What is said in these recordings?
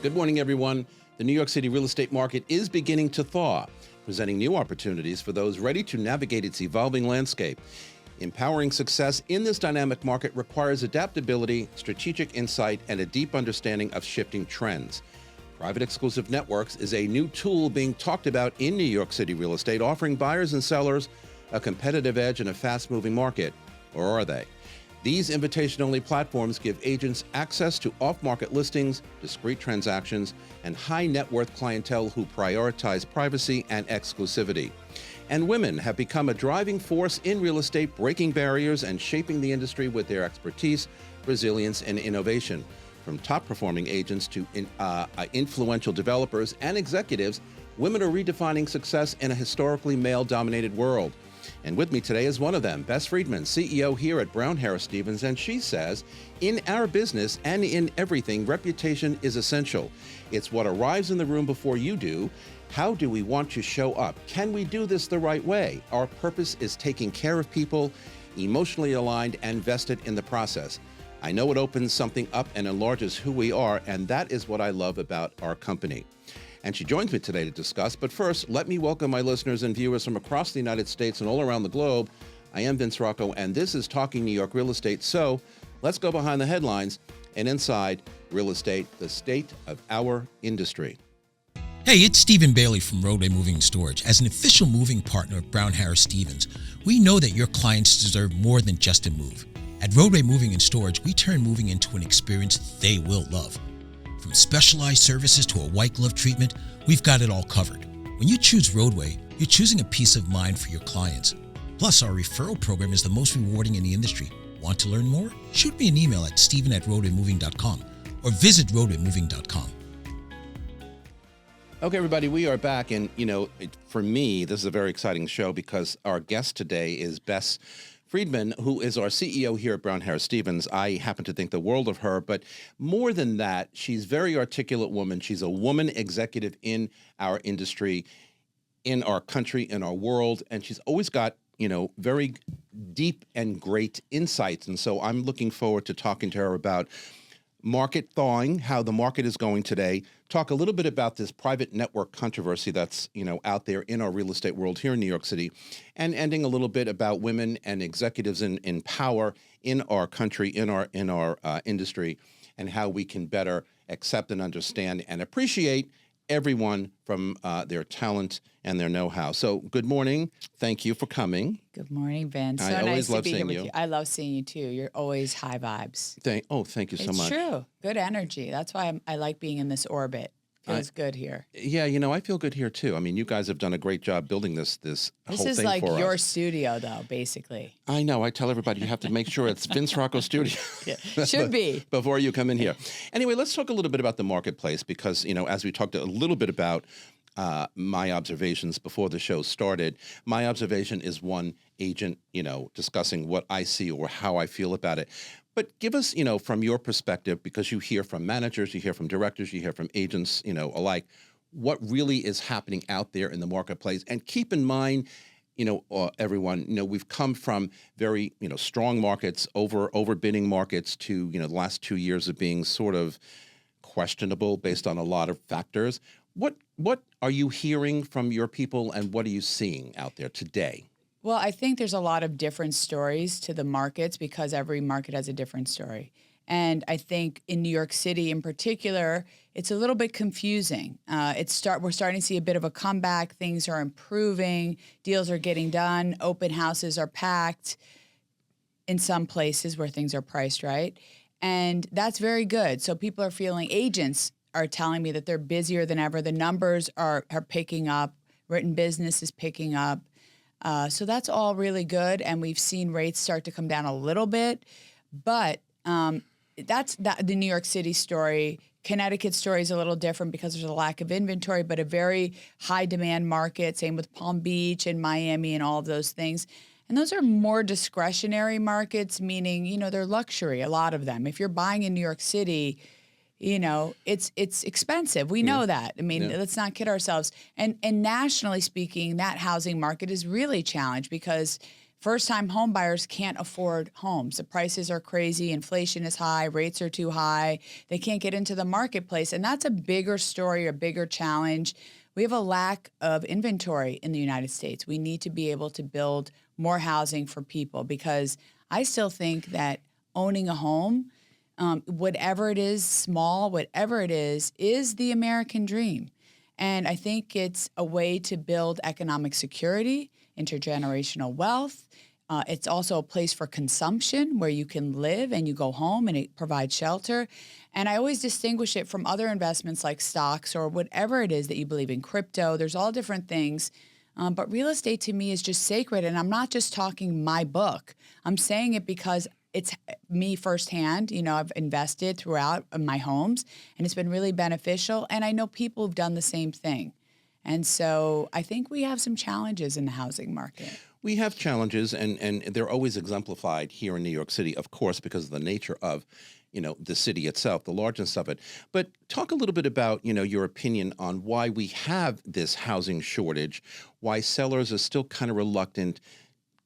Good morning, everyone. The New York City real estate market is beginning to thaw, presenting new opportunities for those ready to navigate its evolving landscape. Empowering success in this dynamic market requires adaptability, strategic insight, and a deep understanding of shifting trends. Private Exclusive Networks is a new tool being talked about in New York City real estate, offering buyers and sellers a competitive edge in a fast-moving market. Or are they? These invitation-only platforms give agents access to off-market listings, discrete transactions, and high-net-worth clientele who prioritize privacy and exclusivity. And women have become a driving force in real estate, breaking barriers and shaping the industry with their expertise, resilience, and innovation. From top-performing agents to influential developers and executives, women are redefining success in a historically male-dominated world. And with me today is one of them, Bess Freedman, CEO here at Brown Harris Stevens, and she says, in our business and in everything, reputation is essential. It's what arrives in the room before you do. How do we want to show up? Can we do this the right way? Our purpose is taking care of people, emotionally aligned and vested in the process. I know it opens something up and enlarges who we are, and that is what I love about our company. And she joins me today to discuss. But first, let me welcome my listeners and viewers from across the United States and all around the globe. I am Vince Rocco, and this is Talking New York Real Estate. So let's go behind the headlines and inside real estate, the state of our industry. Hey, it's Stephen Bailey from Roadway Moving and Storage. As an official moving partner of Brown Harris Stevens, we know that your clients deserve more than just a move. At Roadway Moving and Storage, we turn moving into an experience they will love. From specialized services to a white glove treatment, we've got it all covered. When you choose Roadway, you're choosing a peace of mind for your clients. Plus, our referral program is the most rewarding in the industry. Want to learn more? Shoot me an email at steven@roadwaymoving.com or visit roadwaymoving.com. Okay, everybody, we are back. And, for me, this is a very exciting show because our guest today is Bess Freedman, who is our CEO here at Brown Harris Stevens. I happen to think the world of her, but more than that, she's a very articulate woman. She's a woman executive in our industry, in our country, in our world, and she's always got, very deep and great insights. And so I'm looking forward to talking to her about market thawing, how the market is going today, talk a little bit about this private network controversy that's, out there in our real estate world here in New York City, and ending a little bit about women and executives in power in our country, in our industry, and how we can better accept and understand and appreciate everyone from their talent and their know-how. So good morning. Thank you for coming. Good morning, Vince. I always love seeing you. I love seeing you too. You're always high vibes. Thank you so much. It's true. Good energy. That's why I like being in this orbit. Feels good here. Yeah, I feel good here too. I mean, you guys have done a great job building this whole thing for us. This is like your studio, though, basically. I know. I tell everybody you have to make sure it's Vince Rocco Studio. Yeah, should be. Before you come in here. Anyway, let's talk a little bit about the marketplace because, as we talked a little bit about my observations before the show started, my observation is one agent, discussing what I see or how I feel about it. But give us, from your perspective, because you hear from managers, you hear from directors, you hear from agents, alike, what really is happening out there in the marketplace. And keep in mind, everyone, we've come from very, strong markets, overbidding markets to, the last 2 years of being sort of questionable based on a lot of factors. What are you hearing from your people and what are you seeing out there today? Well, I think there's a lot of different stories to the markets because every market has a different story. And I think in New York City in particular, it's a little bit confusing. We're starting to see a bit of a comeback. Things are improving. Deals are getting done. Open houses are packed in some places where things are priced right. And that's very good. So people are feeling, agents are telling me that they're busier than ever. The numbers are picking up. Written business is picking up. So that's all really good, and we've seen rates start to come down a little bit, but that's the New York City story. Connecticut story is a little different because there's a lack of inventory, but a very high demand market, same with Palm Beach and Miami and all of those things. And those are more discretionary markets, meaning, they're luxury, a lot of them. If you're buying in New York City, it's expensive. We know that. I mean, let's not kid ourselves. And nationally speaking, that housing market is really challenged because First-time home buyers can't afford homes. The prices are crazy. Inflation is high. Rates are too high. They can't get into the marketplace. And that's a bigger story, a bigger challenge. We have a lack of inventory in the United States. We need to be able to build more housing for people because I still think that owning a home, whatever it is, small, whatever it is the American dream. And I think it's a way to build economic security, intergenerational wealth. It's also a place for consumption where you can live and you go home and it provides shelter. And I always distinguish it from other investments like stocks or whatever it is that you believe in, crypto. There's all different things. But real estate to me is just sacred. And I'm not just talking my book. I'm saying it because it's me firsthand. You know, I've invested throughout my homes and it's been really beneficial. And I know people who've done the same thing. And so I think we have some challenges in the housing market. We have challenges, and they're always exemplified here in New York City, of course, because of the nature of, the city itself, the largeness of it. But talk a little bit about, your opinion on why we have this housing shortage, why sellers are still kind of reluctant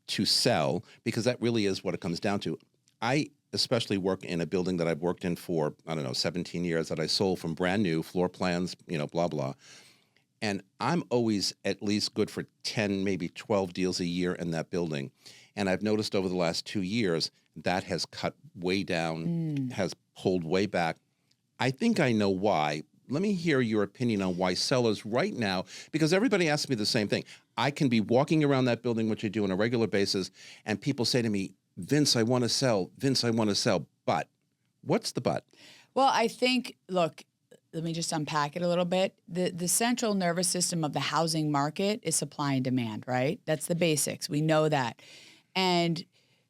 to sell, because that really is what it comes down to. I especially work in a building that I've worked in for, 17 years that I sold from brand new, floor plans, blah, blah. And I'm always at least good for 10, maybe 12 deals a year in that building. And I've noticed over the last 2 years, that has cut way down, has pulled way back. I think I know why. Let me hear your opinion on why sellers right now, because everybody asks me the same thing. I can be walking around that building, which I do on a regular basis, and people say to me, Vince, I want to sell. Vince, I want to sell. But what's the but? Well, I think, look, let me just unpack it a little bit. The central nervous system of the housing market is supply and demand, right? That's the basics. We know that. And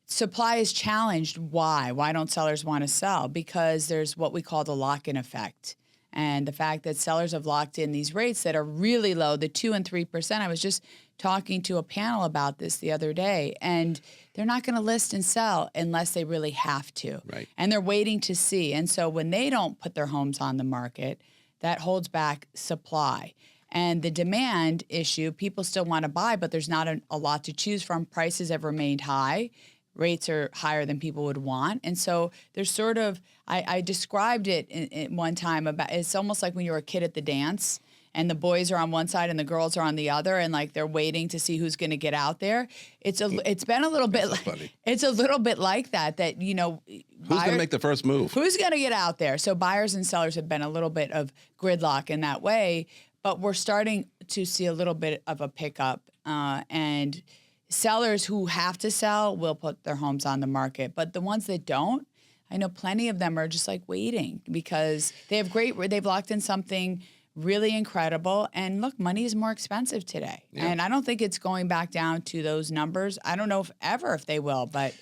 supply is challenged. Why? Why don't sellers want to sell? Because there's what we call the lock-in effect. And the fact that sellers have locked in these rates that are really low, the 2% and 3%. I was just talking to a panel about this the other day, and they're not going to list and sell unless they really have to. Right. And they're waiting to see. And so when they don't put their homes on the market, that holds back supply. And the demand issue, people still want to buy, but there's not a lot to choose from. Prices have remained high. Rates are higher than people would want. And so there's sort of, I described it in one time about, it's almost like when you were a kid at the dance and the boys are on one side and the girls are on the other, and like they're waiting to see who's going to get out there. It's been a little bit like, it's a little bit like that who's going to make the first move? Who's going to get out there? So buyers and sellers have been a little bit of gridlock in that way, but we're starting to see a little bit of a pickup, and sellers who have to sell will put their homes on the market, but the ones that don't, I know plenty of them are just like waiting because they've locked in something really incredible. And look, money is more expensive today. Yeah. And I don't think it's going back down to those numbers. I don't know if they will, but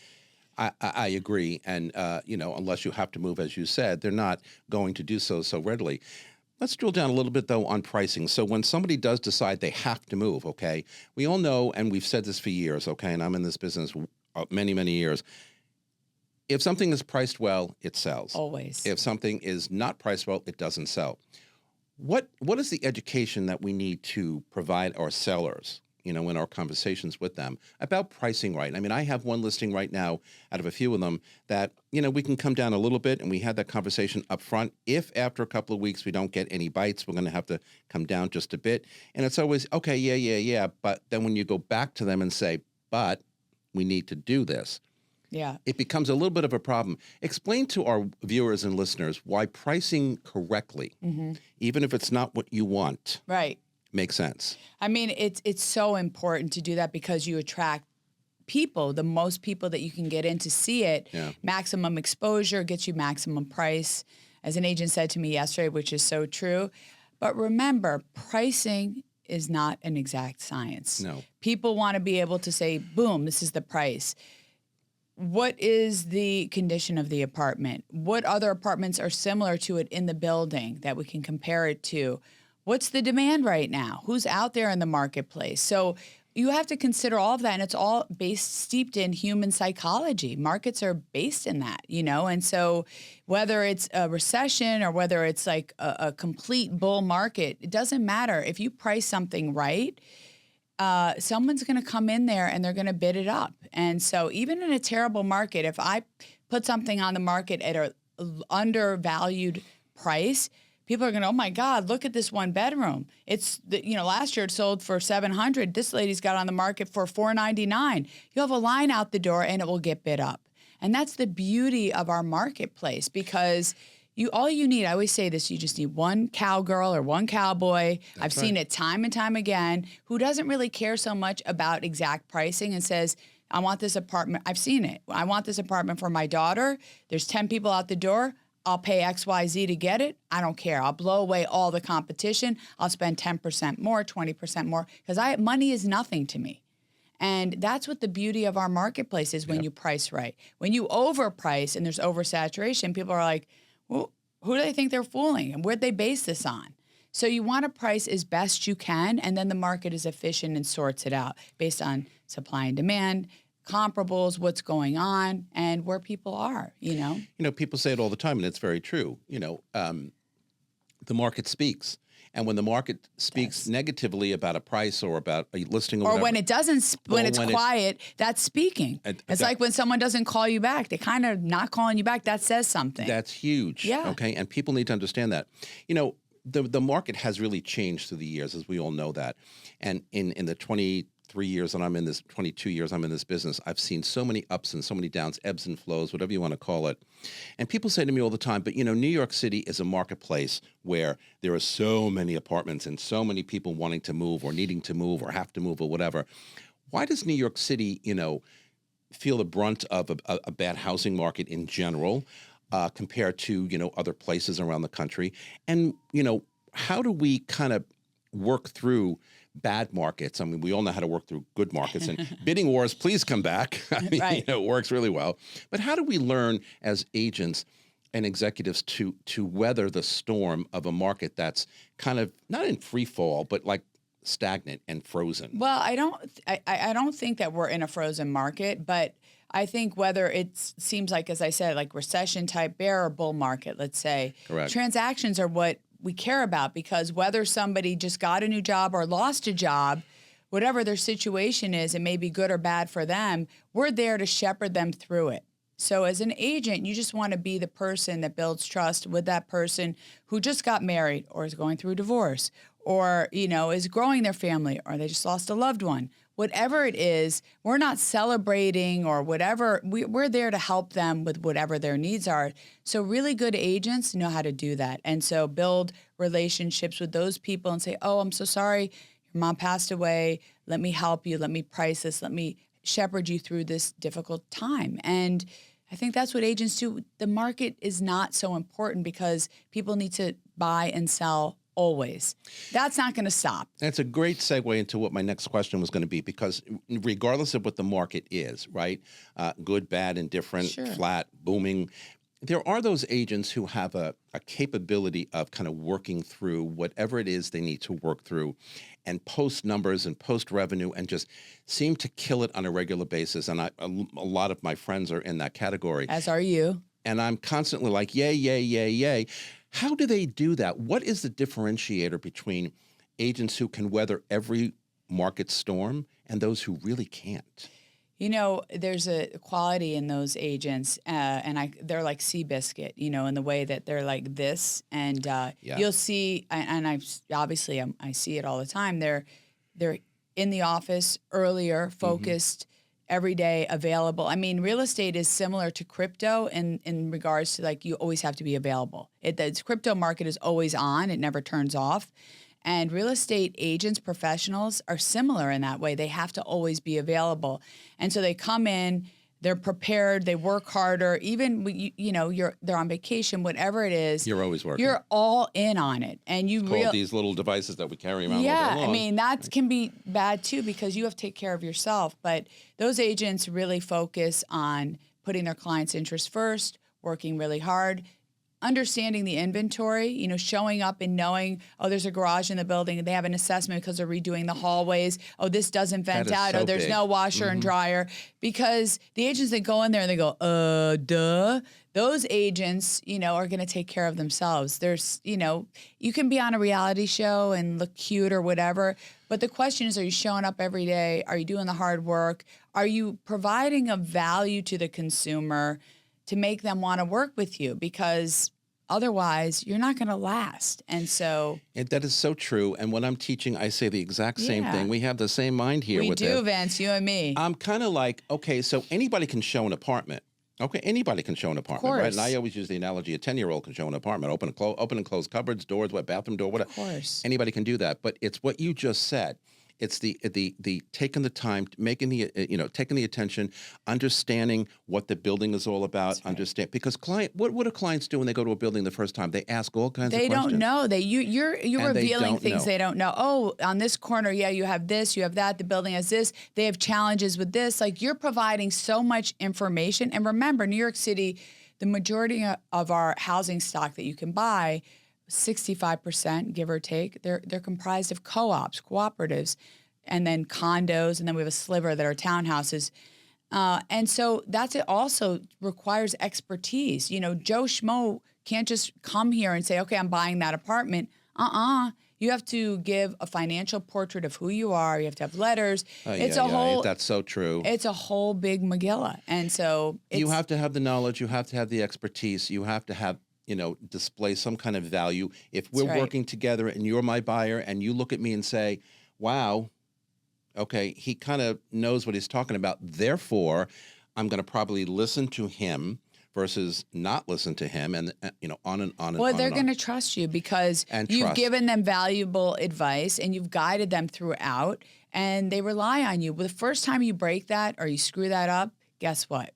I agree. And, unless you have to move, as you said, they're not going to do so readily. Let's drill down a little bit, though, on pricing. So when somebody does decide they have to move, okay, we all know, and we've said this for years, okay, and I'm in this business many, many years, if something is priced well, it sells. Always. If something is not priced well, it doesn't sell. What is the education that we need to provide our sellers, in our conversations with them about pricing right? I mean, I have one listing right now out of a few of them that, we can come down a little bit, and we had that conversation up front. If after a couple of weeks we don't get any bites, we're going to have to come down just a bit. And it's always, okay, yeah. But then when you go back to them and say, but we need to do this, yeah, it becomes a little bit of a problem. Explain to our viewers and listeners why pricing correctly, even if it's not what you want, right, makes sense. I mean, it's so important to do that because you attract people, the most people that you can get in to see it. Yeah. Maximum exposure gets you maximum price, as an agent said to me yesterday, which is so true. But remember, pricing is not an exact science. No. People want to be able to say, boom, this is the price. What is the condition of the apartment? What other apartments are similar to it in the building that we can compare it to? What's the demand right now? Who's out there in the marketplace? So you have to consider all of that, and it's all steeped in human psychology. Markets are based in that, and so whether it's a recession or whether it's like a complete bull market, it doesn't matter. If you price something right, someone's going to come in there and they're going to bid it up. And so even in a terrible market, if I put something on the market at a undervalued price, people are going to, oh my God, look at this one bedroom. It's, last year it sold for $700. This lady's got on the market for $499. You'll have a line out the door and it will get bid up. And that's the beauty of our marketplace, because all you need, I always say this, you just need one cowgirl or one cowboy. I've seen it time and time again, who doesn't really care so much about exact pricing and says, I want this apartment. I've seen it. I want this apartment for my daughter. There's 10 people out the door. I'll pay XYZ to get it. I don't care. I'll blow away all the competition. I'll spend 10% more, 20% more, because money is nothing to me. And that's what the beauty of our marketplace is when you price right. When you overprice and there's oversaturation, people are like, well, who do they think they're fooling? And where'd they base this on? So you want to price as best you can, and then the market is efficient and sorts it out based on supply and demand, comparables, what's going on, and where people are, People say it all the time, and it's very true. The market speaks. And when the market speaks negatively about a price or about a listing or whatever, when it doesn't, when it's quiet, that's speaking. It's like when someone doesn't call you back, they kind of not calling you back, that says something. That's huge. Yeah. Okay. And people need to understand that. The market has really changed through the years, as we all know that. And in the 23 years that I'm in this, 22 years I'm in this business, I've seen so many ups and so many downs, ebbs and flows, whatever you want to call it. And people say to me all the time, but New York City is a marketplace where there are so many apartments and so many people wanting to move or needing to move or have to move or whatever. Why does New York City, feel the brunt of a bad housing market in general compared to, other places around the country? And, how do we kind of work through bad markets? I mean, we all know how to work through good markets, and bidding wars, please come back. I mean, it works really well. But how do we learn as agents and executives to weather the storm of a market that's kind of not in free fall, but like stagnant and frozen? Well, I don't think that we're in a frozen market, but I think whether it seems like, as I said, like recession type, bear or bull market, let's say, correct, transactions are what we care about, because whether somebody just got a new job or lost a job, whatever their situation is, it may be good or bad for them, we're there to shepherd them through it. So as an agent, you just want to be the person that builds trust with that person who just got married or is going through a divorce or, is growing their family, or they just lost a loved one. Whatever it is, we're not celebrating or whatever. We're there to help them with whatever their needs are. So really good agents know how to do that. And so build relationships with those people and say, oh, I'm so sorry, your mom passed away. Let me help you. Let me price this. Let me shepherd you through this difficult time. And I think that's what agents do. The market is not so important because people need to buy and sell always. That's not going to stop. That's a great segue into what my next question was going to be, because regardless of what the market is, right, good, bad, indifferent, flat, booming, there are those agents who have a capability of kind of working through whatever it is they need to work through and post numbers and post revenue and just seem to kill it on a regular basis. And a lot of my friends are in that category. As are you. And I'm constantly like, yay, yay, yay, yay. How do they do that? What is the differentiator between agents who can weather every market storm and those who really can't? There's a quality in those agents, and they're like Seabiscuit, in the way that they're like this. And you'll see, and I see it all the time. They're in the office earlier, focused, every day, available. I mean, real estate is similar to crypto in regards to, like, you always have to be available. The crypto market is always on. It never turns off. And real estate agents, professionals, are similar in that way. They have to always be available. And so they come in, they're prepared, they work harder. Even they're on vacation, whatever it is. You're always working. You're all in on it, and you called these little devices that we carry around. Yeah, all day long. I mean that can be bad too, because you have to take care of yourself. But those agents really focus on putting their clients' interests first, working really hard, understanding the inventory, showing up and knowing, oh, there's a garage in the building, and they have an assessment because they're redoing the hallways. Oh, this doesn't vent out. So there's big. No washer and dryer. Because the agents that go in there and they go, duh. Those agents, are going to take care of themselves. There's, you can be on a reality show and look cute or whatever, But the question is, are you showing up every day? Are you doing the hard work? Are you providing a value to the consumer to make them want to work with you? Because otherwise, you're not going to last. And so That is so true. And when I'm teaching, I say the exact same Yeah. thing. We have the same mind here we with do, this. Vince, you and me. I'm kind of like, okay, so anybody can show an apartment. Okay, anybody can show an apartment, right? course. And I always use the analogy: a 10-year-old can show an apartment, open and close cupboards, doors, what bathroom door, whatever. Of course. Anybody can do that. But it's what you just said. It's the taking the time, making the taking the attention, understanding what the building is all about. Understand, because what do clients do when they go to a building the first time? They ask all kinds of They questions. don't know. You're And they revealing don't things know. they don't know. Oh, on this corner, yeah, you have this, you have that. The building has this. They have challenges with this. Like, you're providing so much information. And remember, New York City, the majority of our housing stock that you can buy, 65%, give or take, they're comprised of co-ops, cooperatives, and then condos, and then we have a sliver that are townhouses. And so it also requires expertise. Joe Schmo can't just come here and say, okay, I'm buying that apartment. You have to give a financial portrait of who you are. You have to have letters. That's so true. It's a whole big Megillah. And so You have to have the knowledge. You have to have the expertise. You have to have, display some kind of value. If we're right. working together and you're my buyer and you look at me and say, wow, okay, he kind of knows what he's talking about. Therefore, I'm going to probably listen to him versus not listen to him, and on and on and on. Well, they're going to trust you because you've given them valuable advice and you've guided them throughout, and they rely on you. But the first time you break that or you screw that up, guess what?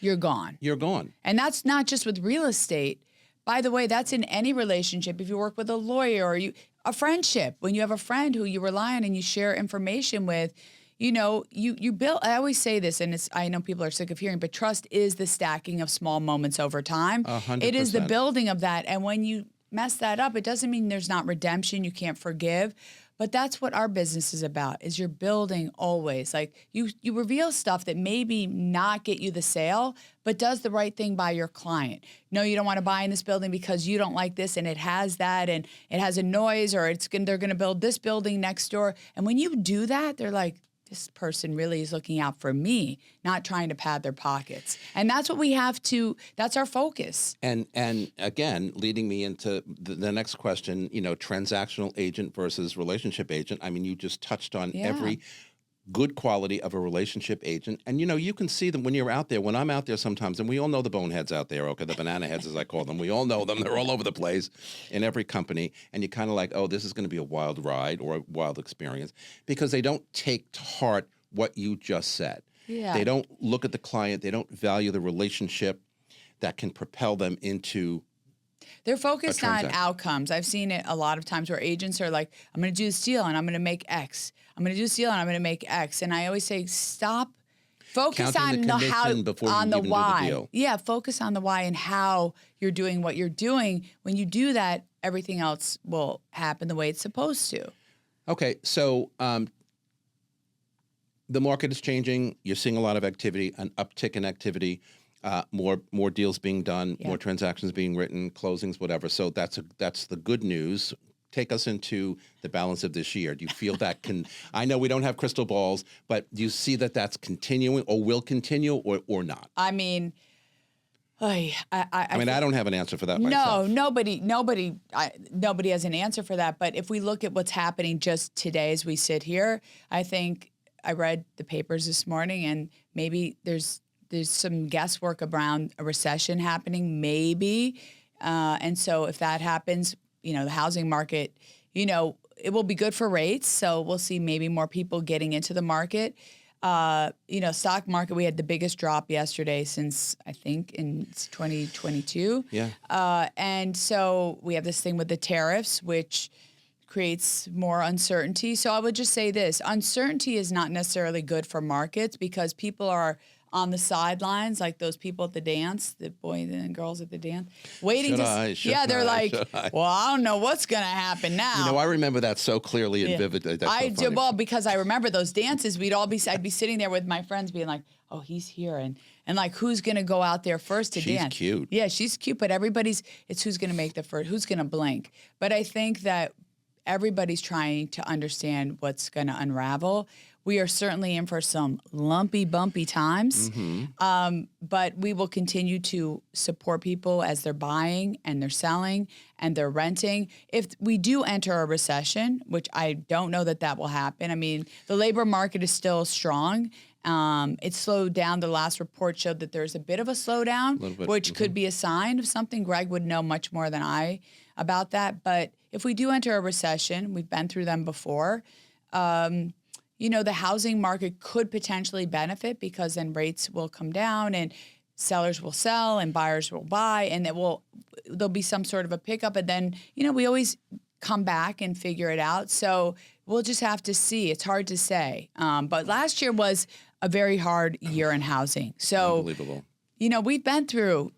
You're gone. You're gone. And that's not just with real estate. By the way, that's in any relationship. If you work with a lawyer or a friendship, when you have a friend who you rely on and you share information with, you build. I always say this, and I know people are sick of hearing, but trust is the stacking of small moments over time. 100%. It is the building of that. And when you mess that up, it doesn't mean there's not redemption. You can't forgive. But that's what our business is about, is you're building always. Like, you reveal stuff that maybe not get you the sale, but does the right thing by your client. No, you don't want to buy in this building because you don't like this and it has that and it has a noise, or they're going to build this building next door. And when you do that, they're like, this person really is looking out for me, not trying to pad their pockets. And that's what we have to, that's our focus. And again, leading me into the next question, transactional agent versus relationship agent. I mean, you just touched on every good quality of a relationship agent. And, you can see them when you're out there. When I'm out there sometimes, and we all know the boneheads out there, okay, the banana heads as I call them. We all know them. They're all over the place in every company. And you're kind of like, oh, this is going to be a wild ride or a wild experience, because they don't take to heart what you just said. Yeah. They don't look at the client. They don't value the relationship that can propel them into They're focused on outcomes. I've seen it a lot of times where agents are like, I'm going to do this deal and I'm going to make X. I'm going to do this deal and I'm going to make X. And I always say, stop. Focus on the how, on the why. Yeah, focus on the why and how you're doing what you're doing. When you do that, everything else will happen the way it's supposed to. Okay, so the market is changing. You're seeing a lot of activity, an uptick in activity. More deals being done, more transactions being written, closings, whatever. So that's the good news. Take us into the balance of this year. Do you feel that I know we don't have crystal balls, but do you see that that's continuing or will continue or not? I mean, I don't have an answer for that myself. No, nobody has an answer for that. But if we look at what's happening just today as we sit here, I think I read the papers this morning, and maybe there's some guesswork around a recession happening, maybe. And so if that happens, the housing market, it will be good for rates. So we'll see maybe more people getting into the market. Stock market, we had the biggest drop yesterday since, I think, in 2022. Yeah. And so we have this thing with the tariffs, which creates more uncertainty. So I would just say this: uncertainty is not necessarily good for markets, because people are on the sidelines, like those people at the dance, the boys and girls at the dance, waiting they're like, well, I don't know what's going to happen now. I remember that so clearly and vividly. That's I so do, funny. well, because I remember those dances. I'd be sitting there with my friends being like, oh, he's here. And like, who's going to go out there first to dance? She's cute. Yeah, she's cute, but it's who's going to make the first, who's going to blink. But I think that everybody's trying to understand what's going to unravel. We are certainly in for some lumpy, bumpy times, but we will continue to support people as they're buying and they're selling and they're renting. If we do enter a recession, which I don't know that will happen, I mean, the labor market is still strong. It slowed down. The last report showed that there's a bit of a slowdown, which could be a sign of something. Greg would know much more than I about that. But if we do enter a recession, we've been through them before, the housing market could potentially benefit because then rates will come down and sellers will sell and buyers will buy, and there'll be some sort of a pickup. And then, we always come back and figure it out. So we'll just have to see. It's hard to say. But last year was a very hard year in housing. So unbelievable. We've been through,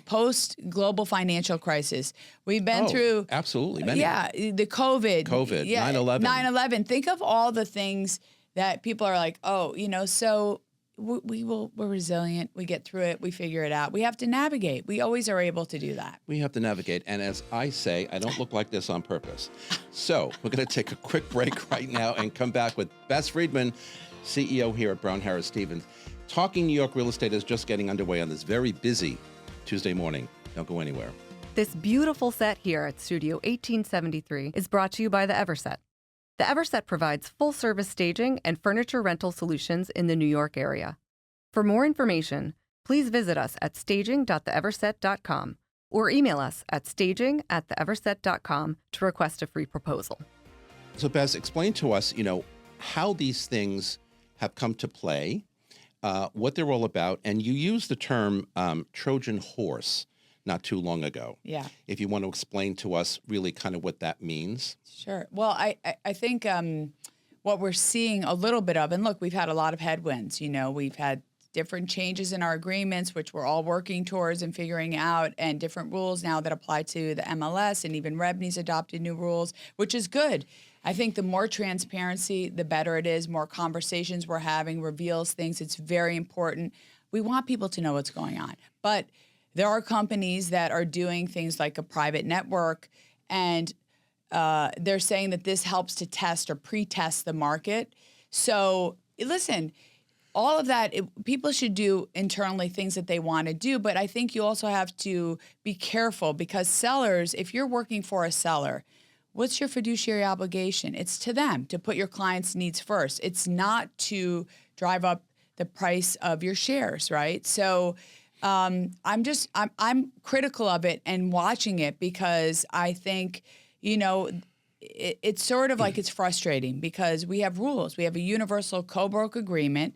post-global financial crisis. We've been through. Absolutely. Many. Yeah, the COVID. Yeah, 9/11. 9/11. Think of all the things that people are like, so we're resilient. We get through it. We figure it out. We have to navigate. We always are able to do that. We have to navigate. And as I say, I don't look like this on purpose. So we're going to take a quick break right now and come back with Bess Freedman, CEO here at Brown Harris Stevens. Talking New York Real Estate is just getting underway on this very busy Tuesday morning. Don't go anywhere. This beautiful set here at Studio 1873 is brought to you by the Everset. The Everset provides full-service staging and furniture rental solutions in the New York area. For more information, please visit us at staging.theeverset.com or email us at staging@theeverset.com to request a free proposal. So Bess, explain to us, how these things have come to play, what they're all about, and you used the term Trojan horse not too long ago. Yeah. If you want to explain to us really kind of what that means. Sure. Well, I think what we're seeing a little bit of, and look, we've had a lot of headwinds. We've had different changes in our agreements, which we're all working towards and figuring out, and different rules now that apply to the MLS, and even REBNY's adopted new rules, which is good. I think the more transparency, the better it is. More conversations we're having reveals things. It's very important. We want people to know what's going on. But there are companies that are doing things like a private network, and they're saying that this helps to test or pre-test the market. So listen, all of that, people should do internally things that they want to do, but I think you also have to be careful because sellers, if you're working for a seller, what's your fiduciary obligation? It's to them to put your client's needs first. It's not to drive up the price of your shares, right? So I'm critical of it and watching it because I think, it's sort of like it's frustrating because we have rules. We have a universal co-broke agreement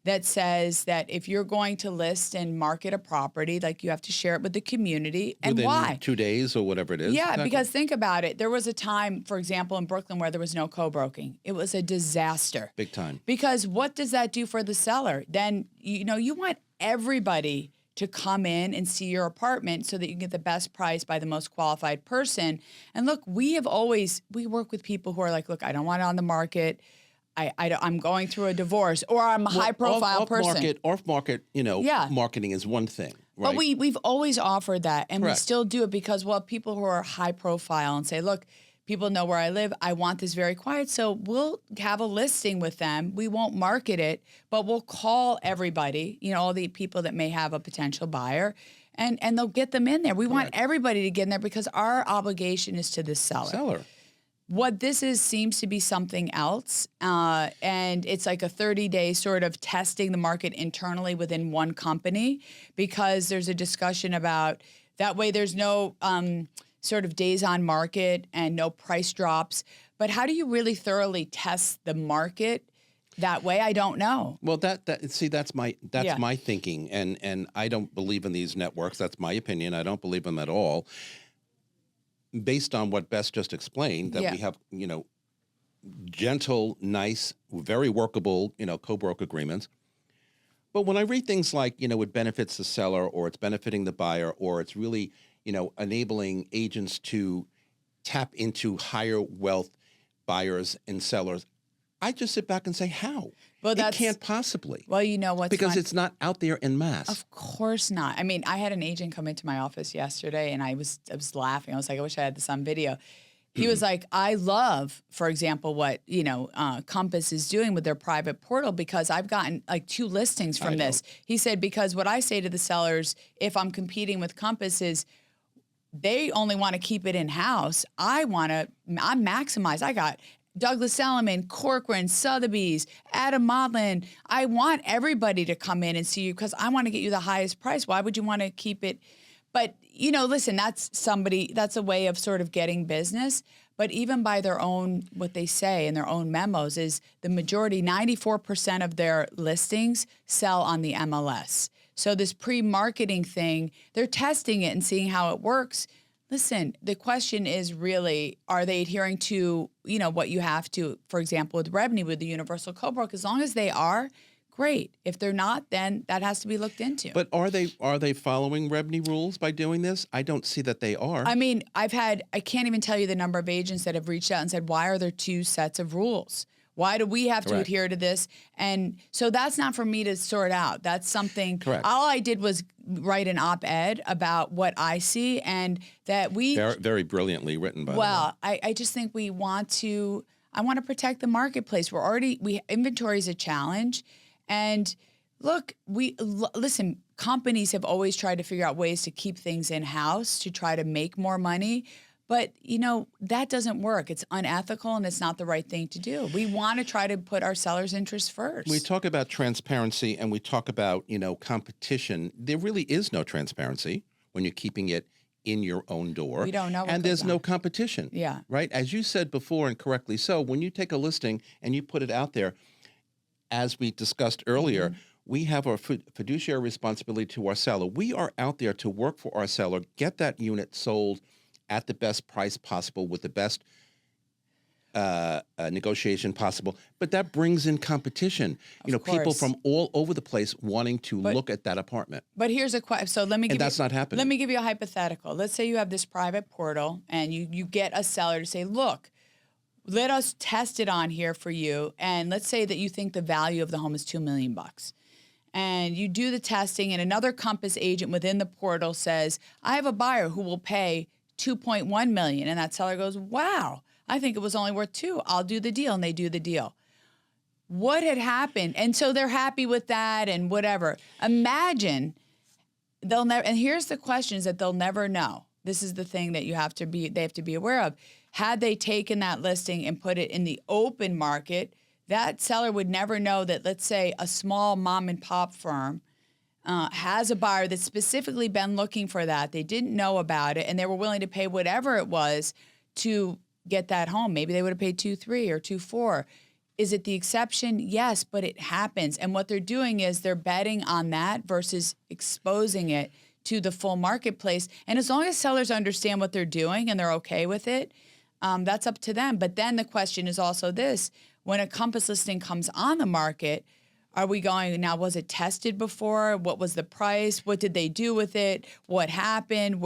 that says that if you're going to list and market a property, like you have to share it with the community. And within why? 2 days or whatever it is. Yeah, Exactly. because think about it. There was a time, for example, in Brooklyn where there was no co-broking. It was a disaster. Big time. Because what does that do for the seller? Then, you want everybody to come in and see your apartment so that you can get the best price by the most qualified person. And look, we work with people who are like, look, I don't want it on the market. I'm going through a divorce, or I'm a high-profile person. Off-market, marketing is one thing, right? But we've always offered that, and Correct. we still do it because people who are high-profile and say, look, people know where I live. I want this very quiet. So we'll have a listing with them. We won't market it, but we'll call everybody, all the people that may have a potential buyer, and they'll get them in there. We want everybody to get in there because our obligation is to the seller. What this is seems to be something else, and it's like a 30-day sort of testing the market internally within one company because there's a discussion about that way there's no sort of days on market and no price drops. But how do you really thoroughly test the market that way? I don't know. Well, that's my thinking, and I don't believe in these networks. That's my opinion. I don't believe them at all. Based on what Bess just explained, that we have, gentle, nice, very workable, co-broke agreements. But when I read things like, it benefits the seller or it's benefiting the buyer or it's really, enabling agents to tap into higher wealth buyers and sellers, I just sit back and say, how? Well, it can't possibly. Well, you know what's because it's not out there en masse. Of course not. I mean, I had an agent come into my office yesterday, and I was laughing. I was like, I wish I had this on video. He was like, I love, for example, what, Compass is doing with their private portal, because I've gotten like 2 listings from this. He said, because what I say to the sellers, if I'm competing with Compass, is they only want to keep it in-house. I'm maximized. I got Douglas Elliman, Corcoran, Sotheby's, Adam Modlin. I want everybody to come in and see you because I want to get you the highest price. Why would you want to keep it? But, listen, that's a way of sort of getting business. But even by their own, what they say in their own memos is the majority, 94% of their listings sell on the MLS. So this pre-marketing thing, they're testing it and seeing how it works. Listen, the question is really, are they adhering to, what you have to, for example, with revenue, with the universal co-broke? As long as they are, great. If they're not, then that has to be looked into. But are they following revenue rules by doing this? I don't see that they are. I mean, I can't even tell you the number of agents that have reached out and said, why are there 2 sets of rules? Why do we have to adhere to this? And so that's not for me to sort out. That's something. Correct. All I did was write an op-ed about what I see, and that we very, very brilliantly written, by the way. Well, I just think I want to protect the marketplace. Inventory is a challenge. And look, listen, companies have always tried to figure out ways to keep things in-house to try to make more money. But, that doesn't work. It's unethical and it's not the right thing to do. We want to try to put our sellers' interests first. We talk about transparency and we talk about, competition. There really is no transparency when you're keeping it in your own door. We don't know. And there's no competition. Yeah. Right? As you said before, and correctly so, when you take a listing and you put it out there, as we discussed earlier, we have our fiduciary responsibility to our seller. We are out there to work for our seller, get that unit sold at the best price possible with the best negotiation possible. But that brings in competition. People from all over the place wanting to look at that apartment. But here's a question. So let me give that's not happening. Let me give you a hypothetical. Let's say you have this private portal and you get a seller to say, look, let us test it on here for you. And let's say that you think the value of the home is $2 million. And you do the testing and another Compass agent within the portal says, I have a buyer who will pay $2.1 million. And that seller goes, wow, I think it was only worth $2 million. I'll do the deal. And they do the deal. What had happened? And so they're happy with that and whatever. Imagine they'll never, and here's the questions that they'll never know. This is the thing that they have to be aware of. Had they taken that listing and put it in the open market, that seller would never know that, let's say, a small mom and pop firm has a buyer that's specifically been looking for that. They didn't know about it, and they were willing to pay whatever it was to get that home. Maybe they would have paid $2.3 or $2.4. Is it the exception? Yes, but it happens. And what they're doing is they're betting on that versus exposing it to the full marketplace. And as long as sellers understand what they're doing and they're okay with it, that's up to them. But then the question is also this: when a Compass listing comes on the market, are we going, now was it tested before? What was the price? What did they do with it? What happened?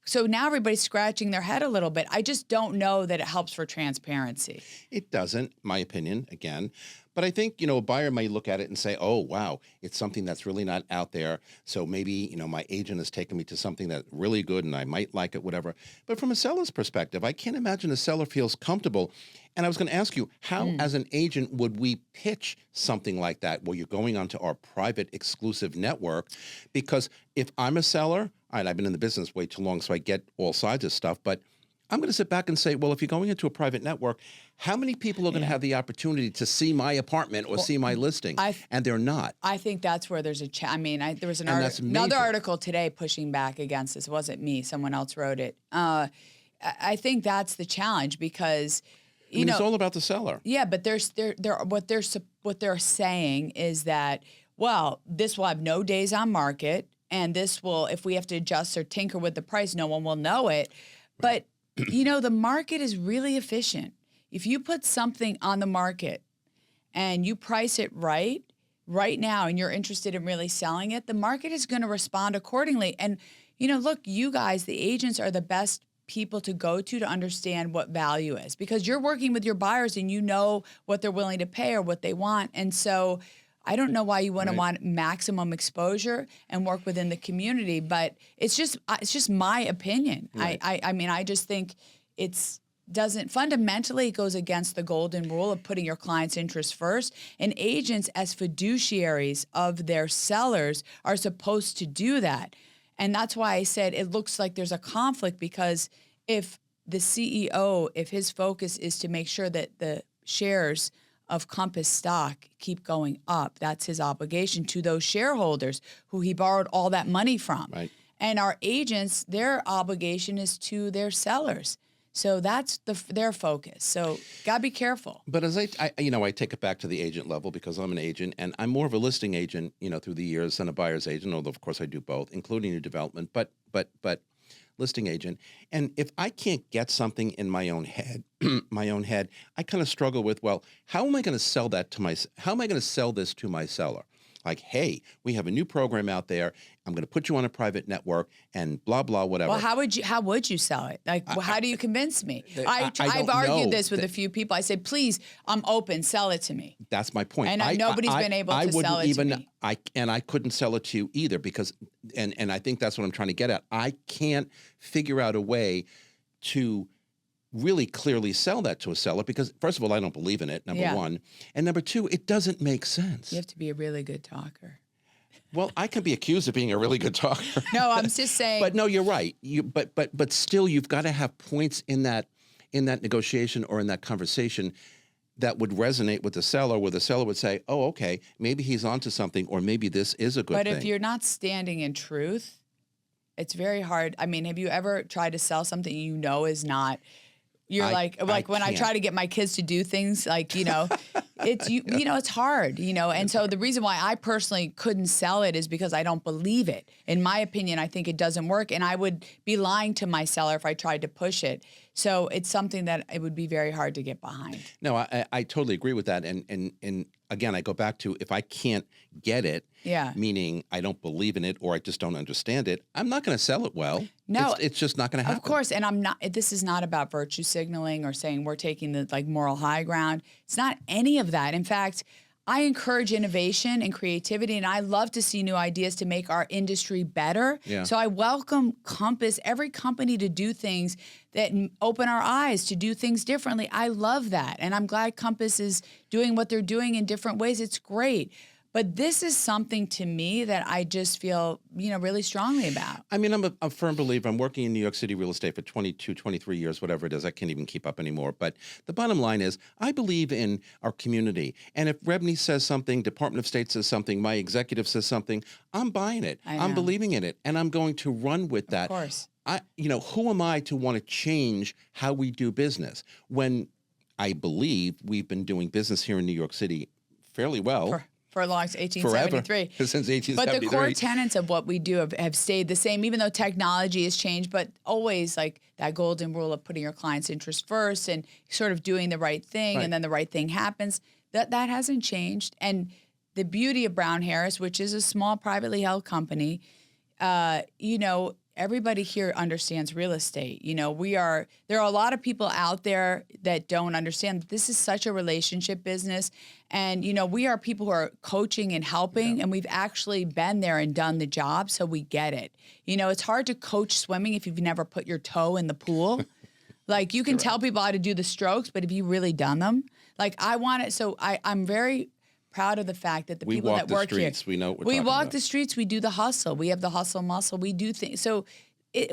So now everybody's scratching their head a little bit. I just don't know that it helps for transparency. It doesn't, my opinion, again. But I think, a buyer may look at it and say, oh, wow, it's something that's really not out there. So maybe, my agent has taken me to something that's really good and I might like it, whatever. But from a seller's perspective, I can't imagine a seller feels comfortable. And I was going to ask you, how as an agent would we pitch something like that where you're going onto our private exclusive network? Because if I'm a seller, I've been in the business way too long, so I get all sides of stuff, but I'm going to sit back and say, well, if you're going into a private network, how many people are going to have the opportunity to see my apartment or see my listing? And they're not. I think that's where there's there was another article today pushing back against this. It wasn't me. Someone else wrote it. I think that's the challenge because, it's all about the seller. Yeah, but what they're saying is that, well, this will have no days on market, and this will, if we have to adjust or tinker with the price, no one will know it. But the market is really efficient. If you put something on the market and you price it right now, and you're interested in really selling it, the market is going to respond accordingly. And, look, you guys, the agents, are the best people to go to understand what value is, because you're working with your buyers and you know what they're willing to pay or what they want. And so I don't know why you wouldn't want maximum exposure and work within the community, but it's just my opinion. Right. I just think it's doesn't fundamentally, it goes against the golden rule of putting your client's interests first. And agents, as fiduciaries of their sellers, are supposed to do that. And that's why I said it looks like there's a conflict, because if the CEO, if his focus is to make sure that the shares of Compass stock keep going up, that's his obligation to those shareholders who he borrowed all that money from. Right. And our agents, their obligation is to their sellers. So that's their focus. So gotta be careful. But as I take it back to the agent level, because I'm an agent, and I'm more of a listing agent, through the years than a buyer's agent, although of course I do both, including new development, but listing agent. And if I can't get something in my own head, I kind of struggle with, well, how am I going to sell this to my seller? Like, hey, we have a new program out there. I'm going to put you on a private network and blah, blah, whatever. Well, how would you sell it? Like, how do you convince me? I've don't argued know. this with a few people. I said, please, I'm open, sell it to me. That's my point. And nobody's been able to sell it to me. I couldn't sell it to you either, because, and I think that's what I'm trying to get at. I can't figure out a way to really clearly sell that to a seller, because first of all, I don't believe in it, number one. And number two, it doesn't make sense. You have to be a really good talker. Well, I can be accused of being a really good talker. No, I'm just saying. But no, you're right. But still, you've got to have points in that negotiation or in that conversation that would resonate with the seller, where the seller would say, oh, okay, maybe he's onto something, or maybe this is a good thing. But if you're not standing in truth, it's very hard. I mean, have you ever tried to sell something is not? You're like when I try to get my kids to do things, like, it's it's hard, and so the reason why I personally couldn't sell it is because I don't believe it. In my opinion, I think it doesn't work, and I would be lying to my seller if I tried to push it. So it's something that it would be very hard to get behind. No, I totally agree with that. And again, I go back to, if I can't get it, meaning I don't believe in it or I just don't understand it, I'm not going to sell it well. No, it's just not going to happen. Of course, and I'm not. This is not about virtue signaling or saying we're taking the moral high ground. It's not any of that. In fact, I encourage innovation and creativity, and I love to see new ideas to make our industry better. Yeah. So I welcome Compass, every company, to do things that open our eyes, to do things differently. I love that, and I'm glad Compass is doing what they're doing in different ways. It's great. But this is something to me that I just feel, really strongly about. I mean, I'm a firm believer. I'm working in New York City real estate for 22, 23 years, whatever it is. I can't even keep up anymore. But the bottom line is, I believe in our community. And if Rebney says something, Department of State says something, my executive says something, I'm buying it. I'm believing in it. And I'm going to run with that. Of course. Who am I to want to change how we do business when I believe we've been doing business here in New York City fairly well. For as long as 1873. Forever, since 1873. But the core tenets of what we do have stayed the same, even though technology has changed, but always like that golden rule of putting your client's interest first and sort of doing the right thing, and then the right thing happens. That hasn't changed. And the beauty of Brown Harris, which is a small privately held company, everybody here understands real estate. There are a lot of people out there that don't understand that this is such a relationship business. And, we are people who are coaching and helping, and we've actually been there and done the job, so we get it. It's hard to coach swimming if you've never put your toe in the pool. Like, you can tell people how to do the strokes, but have you really done them? Like, I want it. So I'm very proud of the fact that the people that work here. We know what we're we talking walk about. the streets. We do the hustle. We have the hustle muscle. We do things. So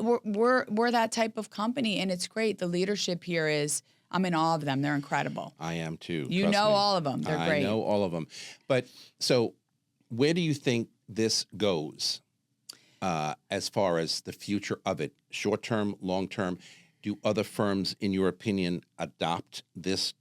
we're that type of company, and it's great. The leadership here is, I'm in awe of them. They're incredible. I am too. You trust know me. all of them. They're great. I know all of them. But so where do you think this goes as far as the future of it? Short term, long term? Do other firms, in your opinion, adopt this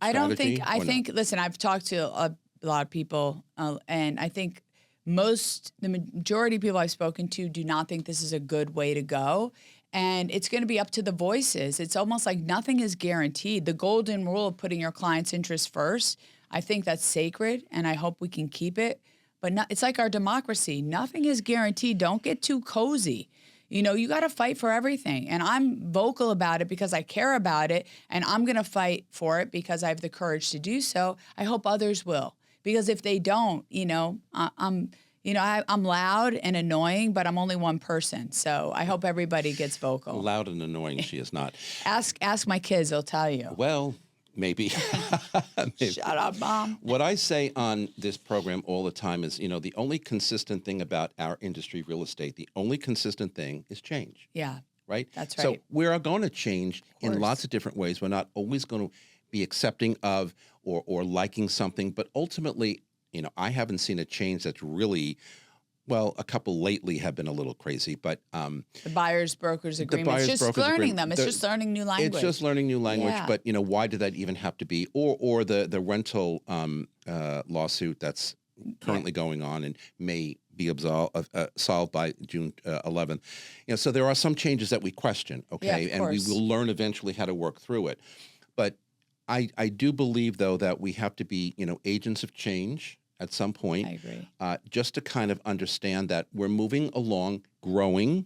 strategy? I think, listen, I've talked to a lot of people, and I think the majority of people I've spoken to do not think this is a good way to go. And it's going to be up to the voices. It's almost like nothing is guaranteed. The golden rule of putting your client's interest first, I think that's sacred, and I hope we can keep it. But it's like our democracy. Nothing is guaranteed. Don't get too cozy. You got to fight for everything. And I'm vocal about it because I care about it, and I'm going to fight for it because I have the courage to do so. I hope others will. Because if they don't, I'm I'm loud and annoying, but I'm only one person. So I hope everybody gets vocal. Loud and annoying, she is not. Ask my kids, they'll tell you. Well, maybe. Maybe. Shut up, Mom. What I say on this program all the time is, the only consistent thing about our industry, real estate, the only consistent thing is change. Yeah. Right? That's So right. we are going to change in course. lots of different ways. We're not always going to be accepting of or liking something, but ultimately, I haven't seen a change that's really, well, a couple lately have been a little crazy, but The buyers brokers agreement. buyers It's just brokers learning agreement. them. It's just learning new language. it's just learning new language. Yeah. But why did that even have to be? Or the rental lawsuit that's currently going on and may be solved by June 11th. So there are some changes that we question, okay, Yeah, of and we course. will learn eventually how to work through it. But I do believe, though, that we have to be, agents of change at some point. I agree. Just to kind of understand that we're moving along, growing.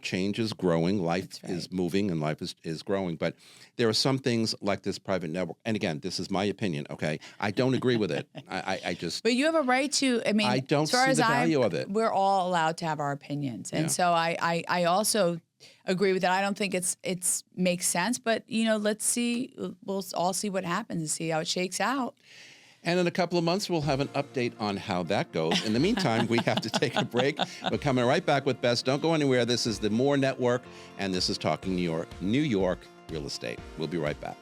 Change is growing, life That's right. is moving, and life is growing. But there are some things like this private network. And again, this is my opinion, okay? I don't agree with it. I just, But you have a right to, I don't as far see as the value of it. We're all allowed to have our opinions. And Yeah. so I also agree with that. I don't think it's makes sense, but let's see, we'll all see what happens and see how it shakes out. And in a couple of months, we'll have an update on how that goes. In the meantime, we have to take a break. We're coming right back with Bess. Don't go anywhere. This is the More Network, and this is Talking New York Real Estate. We'll be right back.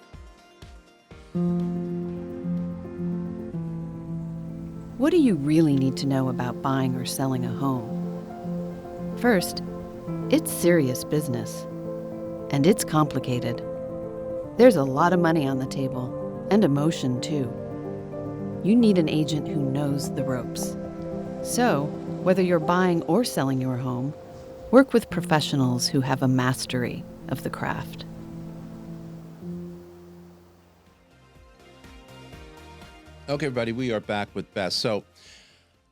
What do you really need to know about buying or selling a home? First, it's serious business. And it's complicated. There's a lot of money on the table, and emotion too. You need an agent who knows the ropes. So, whether you're buying or selling your home, work with professionals who have a mastery of the craft. Okay, everybody, we are back with Bess. So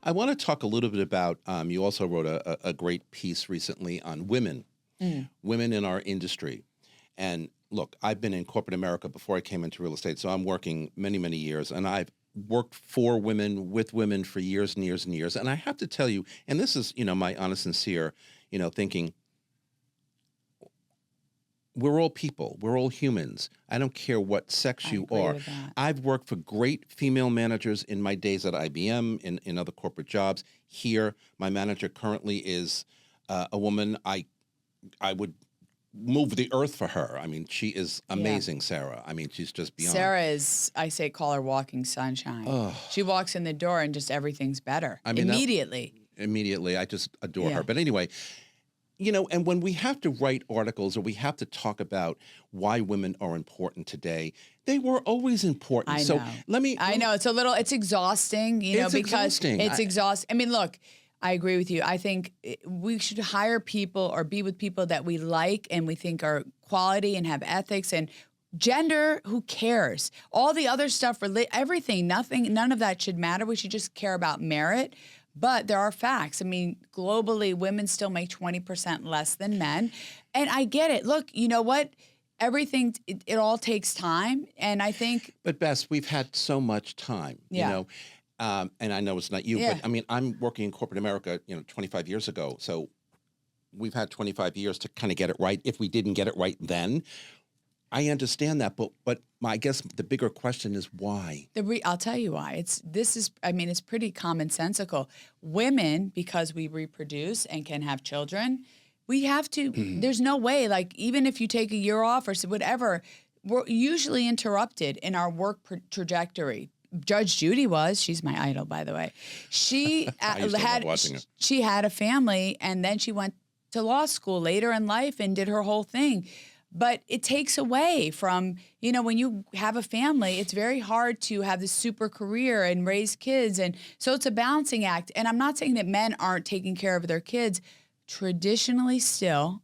I want to talk a little bit about, you also wrote a great piece recently on women, women in our industry. And look, I've been in corporate America before I came into real estate, so I'm working many, many years, and I've worked for women, with women for years and years and years. And I have to tell you, and this is, my honest, sincere, thinking, we're all people. We're all humans. I don't care what sex I you agree are. with that. I've worked for great female managers in my days at IBM, in other corporate jobs. Here, my manager currently is a woman. I would move the earth for her. I mean, she is amazing, Sarah. I mean, she's just beyond. Sarah is, I say, call her walking sunshine. Oh. She walks in the door and just everything's better I mean, immediately. I just adore Yeah. her. But anyway, and when we have to write articles or we have to talk about why women are important today, they were always important. I So know. I know it's exhausting, It's because exhausting. it's exhausting. I mean, look, I agree with you. I think we should hire people or be with people that we like and we think are quality and have ethics and gender. Who cares? All the other stuff, everything, none of that should matter. We should just care about merit. But there are facts. I mean, globally, women still make 20% less than men. And I get it. Look, you know what? Everything, it all takes time. And I think. But Bess, we've had so much time, Yeah. and I know it's not you, Yeah. but I mean, I'm working in corporate America, 25 years ago. So we've had 25 years to kind of get it right. If we didn't get it right then, I understand that. But I guess the bigger question is why? I'll tell you why. It's pretty commonsensical. Women, because we reproduce and can have children, we have to, there's no way, like even if you take a year off or whatever, we're usually interrupted in our work trajectory. Judge Judy she's my idol, by the way. She I used to love watching her. She had a family and then she went to law school later in life and did her whole thing. But it takes away from, when you have a family, it's very hard to have this super career and raise kids. And so it's a balancing act. And I'm not saying that men aren't taking care of their kids. Traditionally still,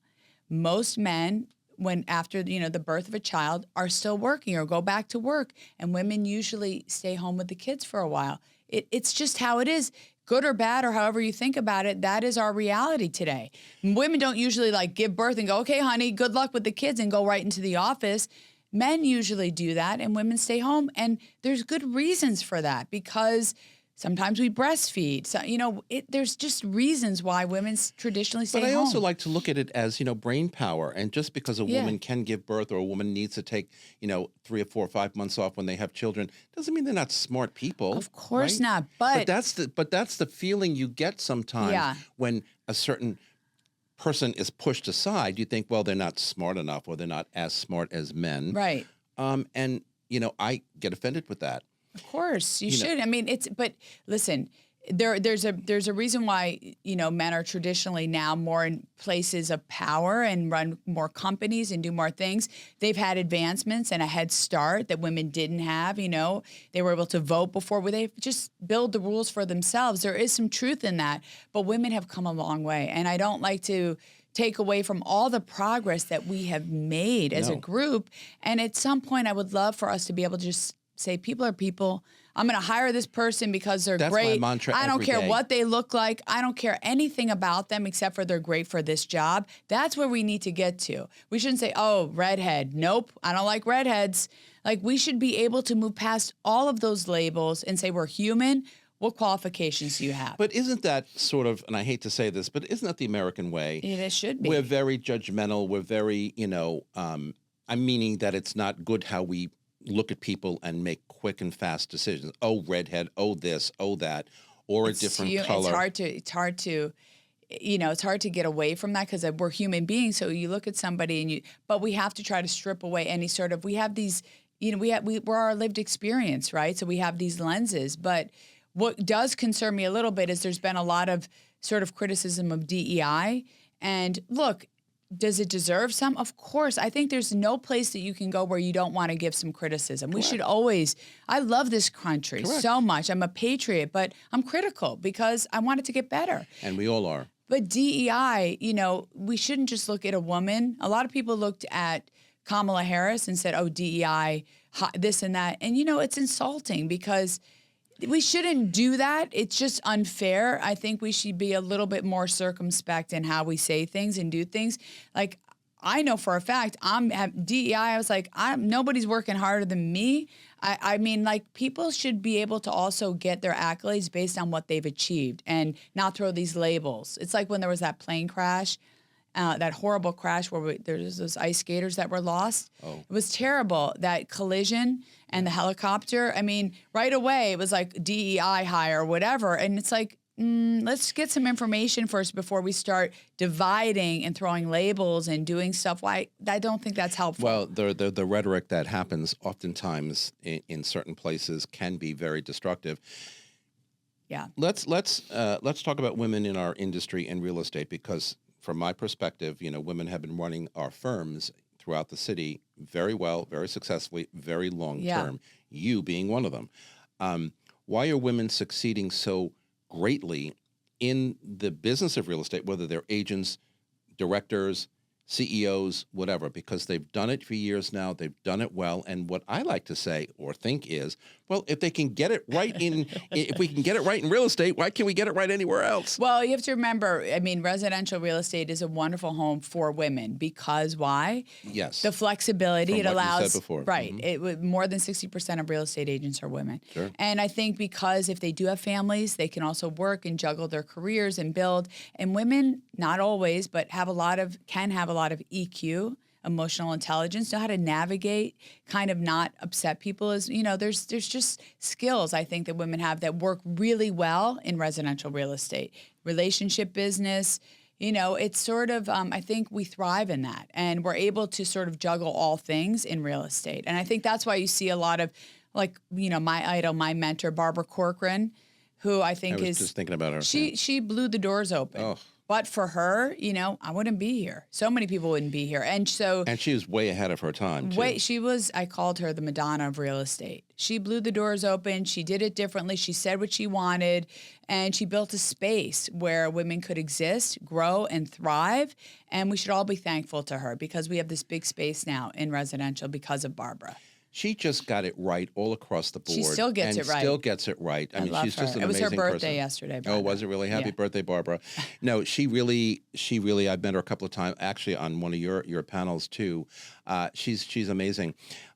most men, when after, the birth of a child, are still working or go back to work. And women usually stay home with the kids for a while. It's just how it is. Good or bad, or however you think about it, that is our reality today. Women don't usually give birth and go, okay, honey, good luck with the kids and go right into the office. Men usually do that and women stay home. And there's good reasons for that because Sometimes we breastfeed. So, there's just reasons why women traditionally stay But I home. also like to look at it as, brain power. And just because a Yeah. woman can give birth or a woman needs to take, 3 or 4 or 5 months off when they have children, doesn't mean they're not smart people. Of course right? not. But But that's the feeling you get sometimes Yeah. when a certain person is pushed aside. You think, well, they're not smart enough or they're not as smart as men. right. And, I get offended with that. Of course, you You know- should. I mean, but listen, there's a reason why men are traditionally now more in places of power and run more companies and do more things. They've had advancements and a head start that women didn't have. They were able to vote before, where they just build the rules for themselves. There is some truth in that, but women have come a long way, and I don't like to take away from all the progress that we have made as a No. group. And at some point, I would love for us to be able to just say, people are people. I'm going to hire this person because they're That's great. my mantra I don't every care day. what they look like. I don't care anything about them except for they're great for this job. That's where we need to get to. We shouldn't say, oh, redhead. Nope, I don't like redheads. Like, we should be able to move past all of those labels and say, we're human. What qualifications do you have? But isn't that sort of, and I hate to say this, but isn't that the American way? It should be. We're very judgmental. We're very, I'm meaning that it's not good how we look at people and make quick and fast decisions. Oh, redhead. Oh, this. Oh, that. Or a different color. It's hard to get away from that because we're human beings. So you look at somebody but we have to try to strip away any sort of, we have these, we're our lived experience, right? So we have these lenses. But what does concern me a little bit is there's been a lot of sort of criticism of DEI. And look, does it deserve some? Of course. I think there's no place that you can go where you don't want to give some criticism. We should always, I love this country so much. I'm a patriot, but I'm critical because I want it to get better. And we all are. But DEI, we shouldn't just look at a woman. A lot of people looked at Kamala Harris and said, oh, DEI, this and that. And, it's insulting because we shouldn't do that. It's just unfair. I think we should be a little bit more circumspect in how we say things and do things. Like, I know for a fact, DEI, I was like, nobody's working harder than me. I mean, like, people should be able to also get their accolades based on what they've achieved and not throw these labels. It's like when there was that plane crash, that horrible crash where there's those ice skaters that were lost. Oh. It was terrible, that collision and the helicopter. I mean, right away, it was like DEI hire or whatever. And it's like, let's get some information first before we start dividing and throwing labels and doing stuff. I don't think that's helpful. Well, the rhetoric that happens oftentimes in certain places can be very destructive. Yeah. Let's talk about women in our industry and real estate, because from my perspective, women have been running our firms throughout the city very well, very successfully, very long term. You being one of them. Why are women succeeding so greatly in the business of real estate, whether they're agents, directors, CEOs, whatever? Because they've done it for years now. They've done it well. And what I like to say or think is, well, if they can get it right if we can get it right in real estate, why can't we get it right anywhere else? Well, you have to remember, I mean, residential real estate is a wonderful home for women because why? Yes. The flexibility From it what you allows. said before. Right. Mhm. More than 60% of real estate agents are women. Sure. And I think because if they do have families, they can also work and juggle their careers and build. And women, not always, but can have a lot of EQ, emotional intelligence, know how to navigate, kind of not upset people. There's just skills I think that women have that work really well in residential real estate, relationship business. It's sort of, I think we thrive in that, and we're able to sort of juggle all things in real estate. And I think that's why you see a lot of, my idol, my mentor, Barbara Corcoran, who I think I was just thinking about her. She blew the doors open. Oh. But for her, I wouldn't be here. So many people wouldn't be here. And so And she was way ahead of her time, too. I called her the Madonna of real estate. She blew the doors open. She did it differently. She said what she wanted. And she built a space where women could exist, grow, and thrive. And we should all be thankful to her because we have this big space now in residential because of Barbara. She just got it right all across the board. She still gets it right. Still gets it right. I mean, love she's her. just an It was amazing her person. birthday yesterday, Oh, Barbara. was it really? Happy Yeah. birthday, Barbara. No, she really, I've met her a couple of times, actually on one of your panels too. She's amazing.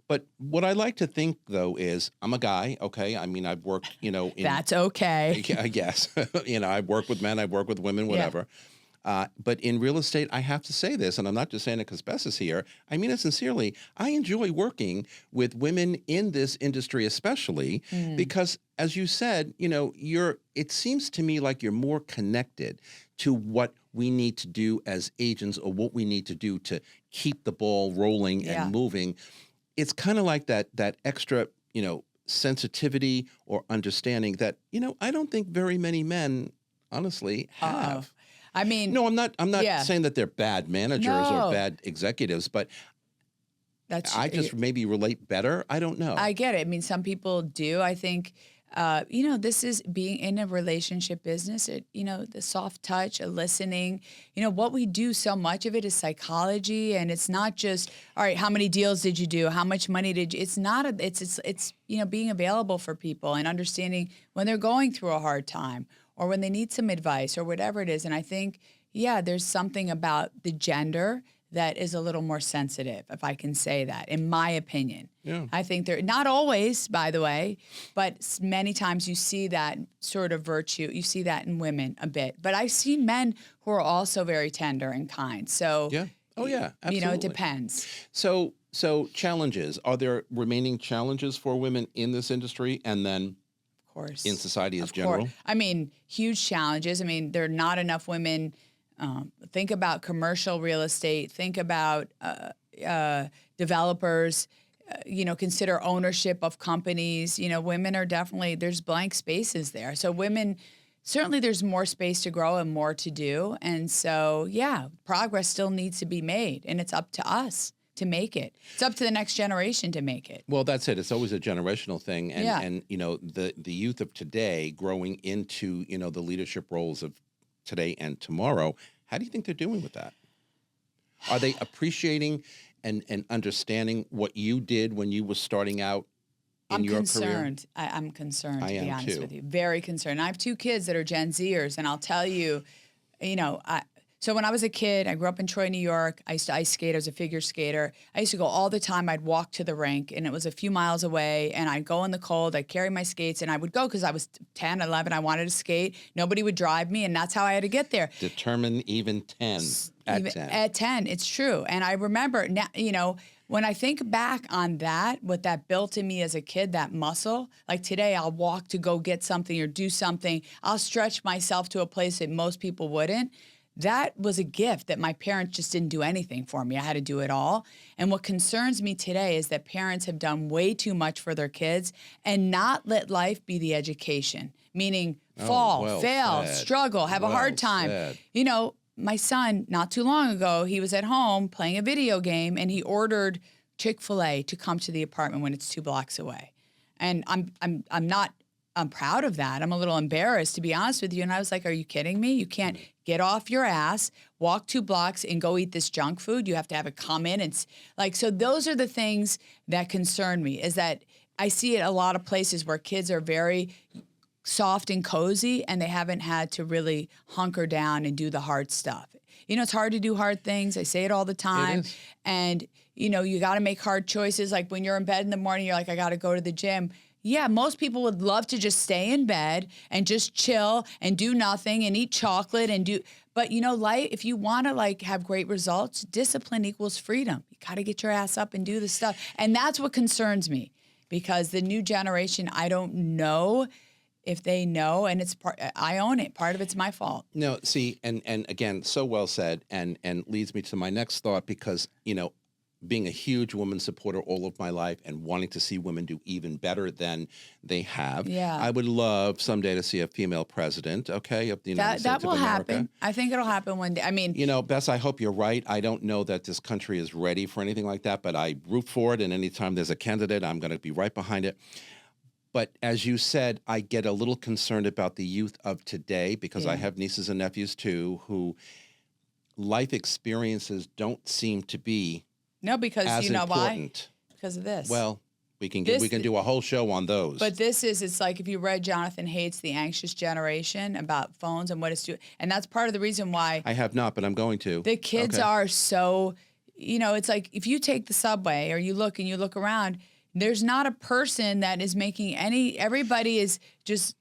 But what I like to think, though, is I'm a guy, okay? I mean, I've worked, in... That's okay. I guess. I've worked with men, I've worked with women, whatever. But in real estate, I have to say this, and I'm not just saying it because Bess is here. I mean it sincerely. I enjoy working with women in this industry, especially because, as you said, it seems to me like you're more connected to what we need to do as agents or what we need to do to keep the ball rolling and moving. It's kind of like that extra, sensitivity or understanding that, I don't think very many men, honestly, have. I mean, no, I'm not saying that they're bad managers or bad executives, but I just maybe relate better. I don't know. I get it. I mean, some people do. I think, this is being in a relationship business, the soft touch, listening, what we do, so much of it is psychology, and it's not just, all right, how many deals did you do? How much money did you, it's being available for people and understanding when they're going through a hard time or when they need some advice or whatever it is. And I think, there's something about the gender that is a little more sensitive, if I can say that, in my opinion. Yeah. I think they're not always, by the way, but many times you see that sort of virtue. You see that in women a bit. But I've seen men who are also very tender and kind. So, yeah. Oh, yeah, absolutely. It depends. So challenges. Are there remaining challenges for women in this industry and then in society as general? I mean, huge challenges. I mean, there are not enough women. Think about commercial real estate. Think about developers. Consider ownership of companies. Women are definitely, there's blank spaces there. So women, certainly there's more space to grow and more to do. And so, progress still needs to be made. And it's up to us to make it. It's up to the next generation to make it. Well, that's it. It's always a generational thing. And the youth of today growing into, the leadership roles of today and tomorrow, how do you think they're doing with that? Are they appreciating and understanding what you did when you were starting out in your career? I'm concerned, to be honest too. with you. Very concerned. I have 2 kids that are Gen Zers, and I'll tell you, so when I was a kid, I grew up in Troy, New York. I used to ice skate. I was a figure skater. I used to go all the time. I'd walk to the rink, and it was a few miles away, and I'd go in the cold. I'd carry my skates, and I would go because I was 10, 11. I wanted to skate. Nobody would drive me, and that's how I had to get there. Determined even 10 at 10. At 10, it's true. And I remember, now, when I think back on that, what that built in me as a kid, that muscle, like today I'll walk to go get something or do something. I'll stretch myself to a place that most people wouldn't. That was a gift that my parents just didn't do anything for me. I had to do it all. And what concerns me today is that parents have done way too much for their kids and not let life be the education, meaning fall, fail, struggle, have a hard time. My son, not too long ago, he was at home playing a video game and he ordered Chick-fil-A to come to the apartment when it's 2 blocks away. And I'm proud of that. I'm a little embarrassed, to be honest with you. And I was like, are you kidding me? You can't get off your ass, walk 2 blocks and go eat this junk food. You have to have it come in. And so those are the things that concern me, is that I see it a lot of places where kids are very soft and cozy and they haven't had to really hunker down and do the hard stuff. It's hard to do hard things. I say it all the time. And, you got to make hard choices. Like when you're in bed in the morning, you're like, I got to go to the gym. Yeah, most people would love to just stay in bed and just chill and do nothing and eat chocolate but life, if you want to have great results, discipline equals freedom. You got to get your ass up and do the stuff. And that's what concerns me, because the new generation, I don't know if they know, and I own it. Part of it's my fault. No, see, and again, so well said, and leads me to my next thought, because, being a huge woman supporter all of my life and wanting to see women do even better than they have. Yeah. I would love someday to see a female president, of the United States that will of America. Happen. I think it'll happen one day. I mean, Bess, I hope you're right. I don't know that this country is ready for anything like that, but I root for it. And anytime there's a candidate, I'm going to be right behind it. But as you said, I get a little concerned about the youth of today, because I have nieces and nephews too, who life experiences don't seem to be no, because as important. Why? Because of this. Well, we can do a whole show on those. But it's like if you read Jonathan Haidt's The Anxious Generation about phones and what it's doing, and that's part of the reason why I have not, but I'm going to. The kids are so it's like if you take the subway or you look around, there's not a person that is making everybody is just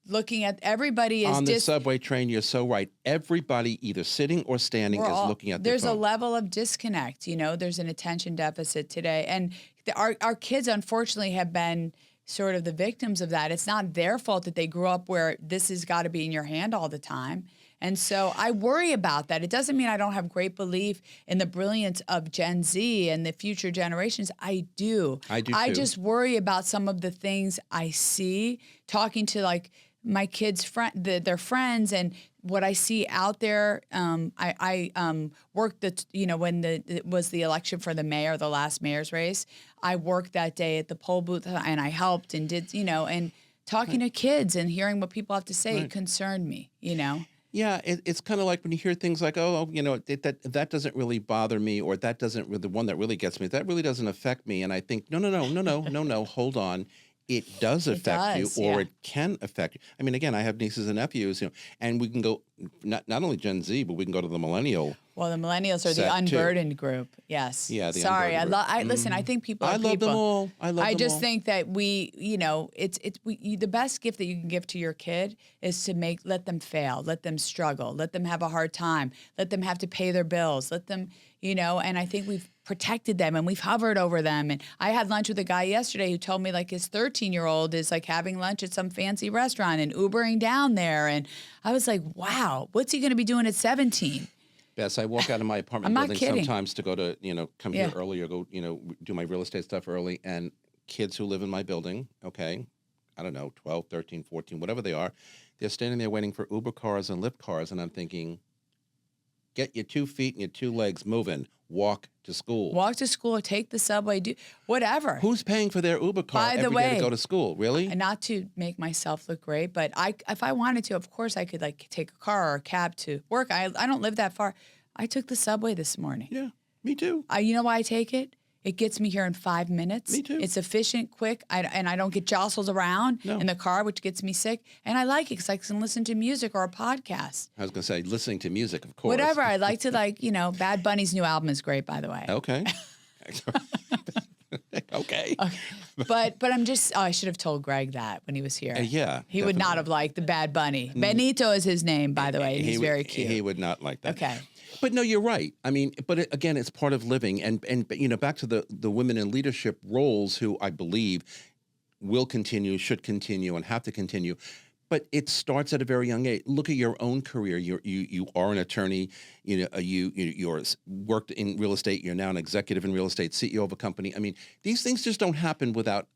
looking at, everybody is on the subway train. You're so right. Everybody either sitting or standing is looking at their there's phone. a level of disconnect, there's an attention deficit today. And our kids, unfortunately, have been sort of the victims of that. It's not their fault that they grew up where this has got to be in your hand all the time. And so I worry about that. It doesn't mean I don't have great belief in the brilliance of Gen Z and the future generations. I do. I do, I too. just worry about some of the things I see, talking to like my kids' their friends, and what I see out there. I worked when it was the election for the mayor, the last mayor's race. I worked that day at the poll booth, and I helped and did, and talking to kids and hearing what people have to say concerned me, Yeah, it's kind of like when you hear things like, that doesn't really bother me, or that doesn't, the one that really gets me, that really doesn't affect me. And I think, no, hold on. It does affect you, or it can affect you. I mean, again, I have nieces and nephews, and we can go, not only Gen Z, but we can go to the millennial. Well, the millennials are the unburdened group. Yes. Yeah. Sorry. Listen, I think people are people. I love them all. I just think that the best gift that you can give to your kid is to let them fail, let them struggle, let them have a hard time, let them have to pay their bills, let them, and I think we've protected them and we've hovered over them. And I had lunch with a guy yesterday who told me like his 13-year-old is like having lunch at some fancy restaurant and Ubering down there. And I was like, wow, what's he going to be doing at 17? Bess, I walk out of my apartment I'm not building kidding. sometimes to go to, come here early or go, do my real estate stuff early. And kids who live in my building, okay, I don't know, 12, 13, 14, whatever they are, they're standing there waiting for Uber cars and Lyft cars. And I'm thinking, get your 2 feet and your 2 legs moving. Walk to school. Walk to school, take the subway, do whatever. Who's paying for their Uber car every day to go to school? Really? And not to make myself look great, but if I wanted to, of course, I could like take a car or a cab to work. I don't live that far. I took the subway this morning. Yeah, me too. You know why I take it? It gets me here in 5 minutes. Me too. It's efficient, quick, and I don't get jostled around in the car, which gets me sick. And I like it because I can listen to music or a podcast. I was going to say, listening to music, of course. Whatever. I like to Bad Bunny's new album is great, by the way. Okay. Okay. But I'm just, I should have told Greg that when he was here. Yeah. He would not have liked the Bad Bunny. Benito is his name, by the way. And he's very cute. He would not like that. Okay. But no, you're right. I mean, but again, it's part of living. And back to the women in leadership roles who I believe will continue, should continue, and have to continue. But it starts at a very young age. Look at your own career. You are an attorney. You're worked in real estate. You're now an executive in real estate, CEO of a company. I mean, these things just don't happen without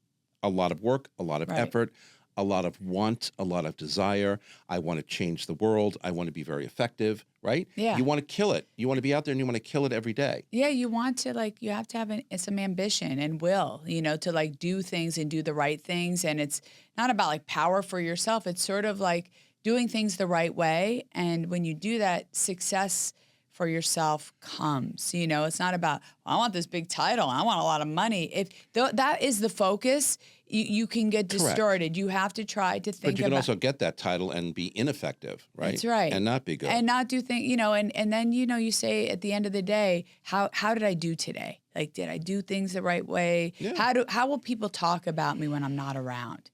a lot of work, a lot of effort, a lot of want, a lot of desire. I want to change the world. I want to be very effective, right? Yeah. You want to kill it. You want to be out there and you want to kill it every day. Yeah, you want to you have to have some ambition and will, to do things and do the right things. And it's not about power for yourself. It's sort of like doing things the right way. And when you do that, success for yourself comes. It's not about, I want this big title. I want a lot of money. If that is the focus, you can get distorted. You have to try to think about. But you can also get that title and be ineffective, right? That's right. And not be good. And not do things, and then, you say at the end of the day, how did I do today? Did I do things the right way? Yeah. How will people talk about me when I'm not around?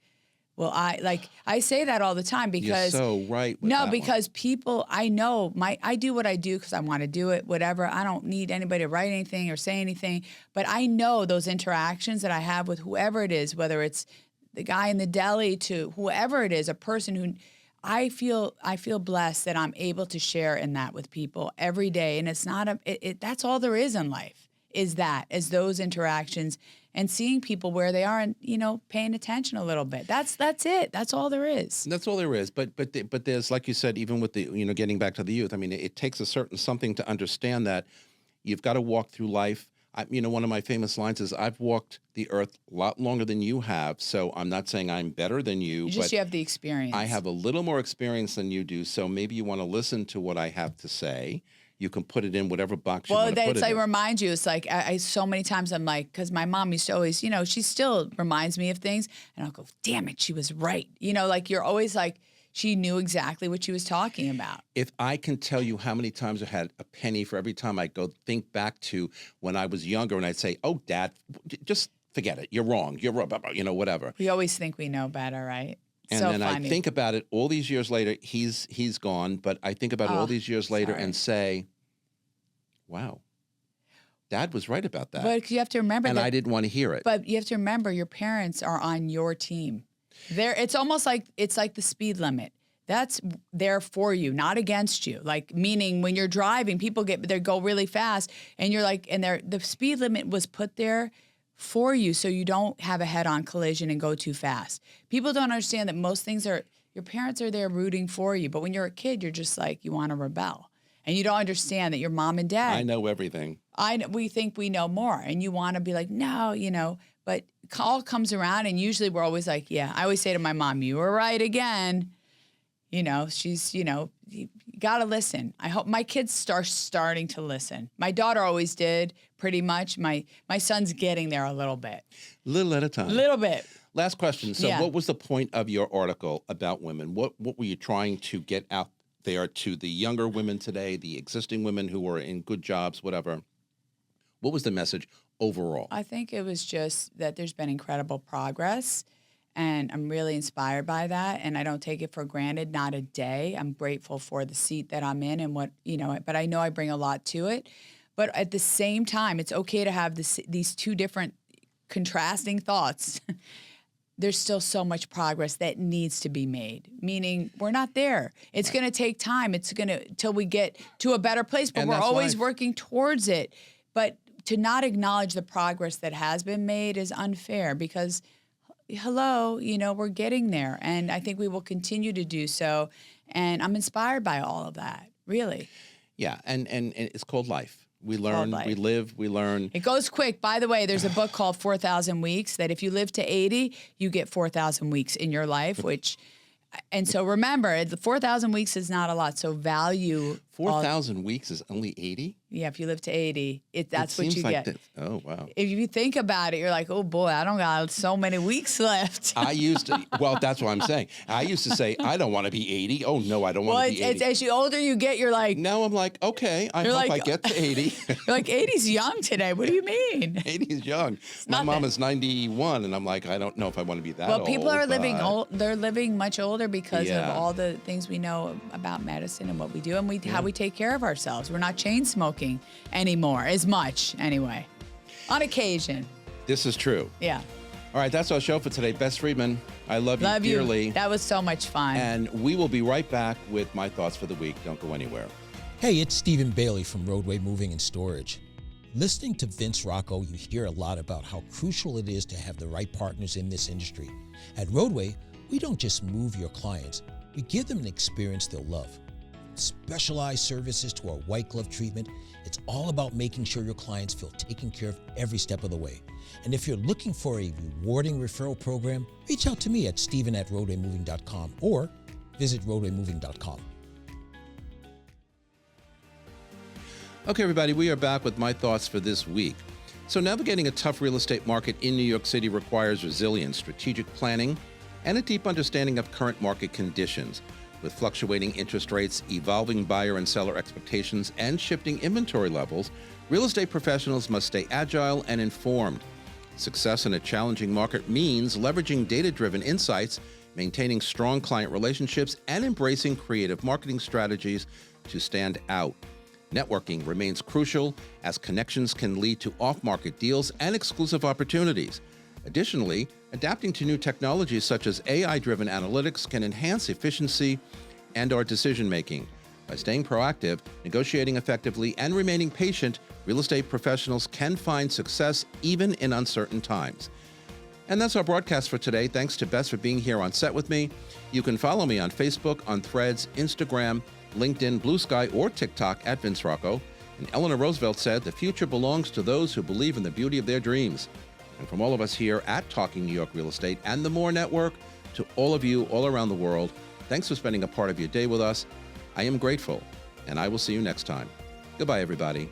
Well, I say that all the time because you're so right with that because people, I know I do what I do because I want to do it, whatever. I don't need anybody to write anything or say anything, but I know those interactions that I have with whoever it is, whether it's the guy in the deli to whoever it is, a person who I feel blessed that I'm able to share in that with people every day. And it's not that's all there is in life is those interactions. And seeing people where they are and, paying attention a little bit. That's it. That's all there is. That's all there is. But there's, like you said, even with the, getting back to the youth, I mean, it takes a certain something to understand that you've got to walk through life. One of my famous lines is, I've walked the earth a lot longer than you have. So I'm not saying I'm better than you. You have the experience. I have a little more experience than you do. So maybe you want to listen to what I have to say. You can put it in whatever box you want to put it in. Well, remind you. It's like I so many times I'm like, because my mom used to always, she still reminds me of things, and I'll go, damn it, she was right. You're always like, she knew exactly what she was talking about. If I can tell you how many times I had a penny for every time I go think back to when I was younger and I'd say, oh, Dad, just forget it. You're wrong. You're wrong. Whatever. We always think we know better, right? And so then funny. I think about it all these years later. He's gone, but I think about it all these years later and say, wow, Dad was right about that. But you have to remember and that, I didn't want to hear it. But you have to remember your parents are on your team. It's almost like it's like the speed limit. That's there for you, not against you. Like, meaning when you're driving, people they go really fast and you're like, and the speed limit was put there for you so you don't have a head-on collision and go too fast. People don't understand that most things your parents are there rooting for you. But when you're a kid, you're just like, you want to rebel. And you don't understand that your mom and dad. I know everything. We think we know more. And you want to be like, no, but all comes around. And usually we're always like, yeah. I always say to my mom, you were right again. She's, you got to listen. I hope my kids start starting to listen. My daughter always did, pretty much. My son's getting there a little bit. Little at a time. Little bit. Last question. So Yeah. what was the point of your article about women? What were you trying to get out there to the younger women today, the existing women who were in good jobs, whatever? What was the message overall? I think it was just that there's been incredible progress. And I'm really inspired by that. And I don't take it for granted, not a day. I'm grateful for the seat that I'm in and but I know I bring a lot to it. But at the same time, it's okay to have these two different contrasting thoughts. There's still so much progress that needs to be made, meaning we're not there. It's going to take time. It's going to till we get to a better place, but And we're that's always life. working towards it. But to not acknowledge the progress that has been made is unfair because hello, we're getting there. And I think we will continue to do so. And I'm inspired by all of that, really. Yeah, and it's called life. We learn, we live, we learn. It goes quick. By the way, there's a book called 4,000 Weeks that if you live to 80, you get 4,000 weeks in your life, and so remember, the 4,000 weeks is not a lot. So value 4,000 weeks is only 80? Yeah, if you live to 80, that's what you get. Oh, wow. If you think about it, you're like, oh boy, I don't got so many weeks left. I used to, that's what I'm saying. I used to say, I don't want to be 80. Oh, no, I don't want to be 80. As you older you get, you're like. Now I'm like, okay, I hope I get to 80. You're like, 80's young today. What do you mean? 80 is young. My mom is 91, and I'm like, I don't know if I want to be that old. Well, people are living old. They're living much older because of Yeah. all the things we know about medicine and what we do and how we take care of ourselves. We're not chain smoking anymore, as much anyway. On occasion. This is true. Yeah. All right, that's our show for today. Bess Freedman, I love you dearly. That was so much fun. And we will be right back with my thoughts for the week. Don't go anywhere. Hey, it's Stephen Bailey from Roadway Moving and Storage. Listening to Vince Rocco, you hear a lot about how crucial it is to have the right partners in this industry. At Roadway, we don't just move your clients, we give them an experience they'll love. Specialized services to our white glove treatment, it's all about making sure your clients feel taken care of every step of the way. And if you're looking for a rewarding referral program, reach out to me at steven@roadwaymoving.com or visit roadwaymoving.com. Okay, everybody, we are back with my thoughts for this week. So navigating a tough real estate market in New York City requires resilience, strategic planning, and a deep understanding of current market conditions. With fluctuating interest rates, evolving buyer and seller expectations, and shifting inventory levels, real estate professionals must stay agile and informed. Success in a challenging market means leveraging data-driven insights, maintaining strong client relationships, and embracing creative marketing strategies to stand out. Networking remains crucial as connections can lead to off-market deals and exclusive opportunities. Additionally, adapting to new technologies such as AI-driven analytics can enhance efficiency and/or decision-making. By staying proactive, negotiating effectively, and remaining patient, real estate professionals can find success even in uncertain times. And that's our broadcast for today. Thanks to Bess for being here on set with me. You can follow me on Facebook, on Threads, Instagram, LinkedIn, Blue Sky, or TikTok at Vince Rocco. And Eleanor Roosevelt said, "The future belongs to those who believe in the beauty of their dreams." And from all of us here at Talking New York Real Estate and the More Network, to all of you all around the world, thanks for spending a part of your day with us. I am grateful, and I will see you next time. Goodbye, everybody.